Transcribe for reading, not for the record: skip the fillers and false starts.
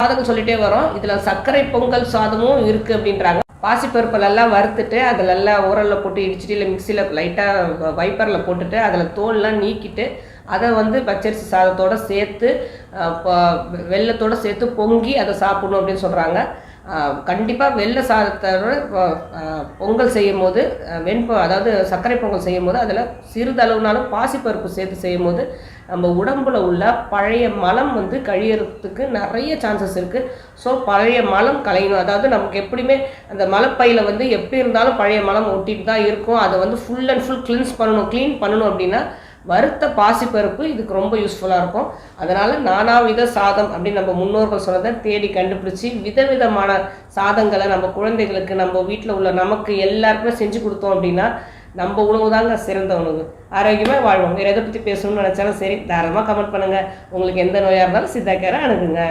சாதம் சொல்லிட்டே வரோம். இதில் சர்க்கரை பொங்கல் சாதமும் இருக்குது அப்படின்றாங்க. பாசிப்பருப்பெல்லாம் வறுத்துட்டு அதில் உரலில் போட்டு இடிச்சிட்டு இல்லை மிக்சியில் லைட்டாக வைப்பரில் போட்டுட்டு அதில் தோல்லாம் நீக்கிட்டு அதை பச்சரிசி சாதத்தோடு சேர்த்து வெல்லத்தோடு சேர்த்து பொங்கி அதை சாப்பிடணும் அப்படின்னு சொல்கிறாங்க. கண்டிப்பாக வெள்ளை சாதத்தோட பொங்கல் செய்யும் போது அதாவது சர்க்கரை பொங்கல் செய்யும் போது அதில் சிறிதளவுனாலும் பாசிப்பருப்பு சேர்த்து செய்யும் போது நம்ம உடம்புல உள்ள பழைய மலம் கழியறதுக்கு நிறைய சான்சஸ் இருக்குது. ஸோ பழைய மலம் களையணும். அதாவது நமக்கு எப்படியுமே அந்த மலப்பையில் எப்படி இருந்தாலும் பழைய மலம் ஒட்டிட்டு தான் இருக்கும். அதை ஃபுல் அண்ட் ஃபுல் க்ளீன் பண்ணணும் அப்படின்னா வறுத்த பாசிப்பருப்பு இதுக்கு ரொம்ப யூஸ்ஃபுல்லாக இருக்கும். அதனால் நானாவித சாதம் அப்படின்னு நம்ம முன்னோர்கள் சொன்னதை தேடி கண்டுபிடிச்சி விதவிதமான சாதங்களை நம்ம குழந்தைகளுக்கு நம்ம வீட்டில் உள்ள நமக்கு எல்லாருக்குமே செஞ்சு கொடுத்தோம் அப்படின்னா நம்ம உணவு தாங்க சிறந்த உணவு. ஆரோக்கியமாக வாழ்வோம். வேறு எதை பற்றி பேசணும்னு நினச்சாலும் சரி, தாராளமாக கமெண்ட் பண்ணுங்கள். உங்களுக்கு எந்த நோயாக இருந்தாலும் சித்தா கேரை அணுகுங்க.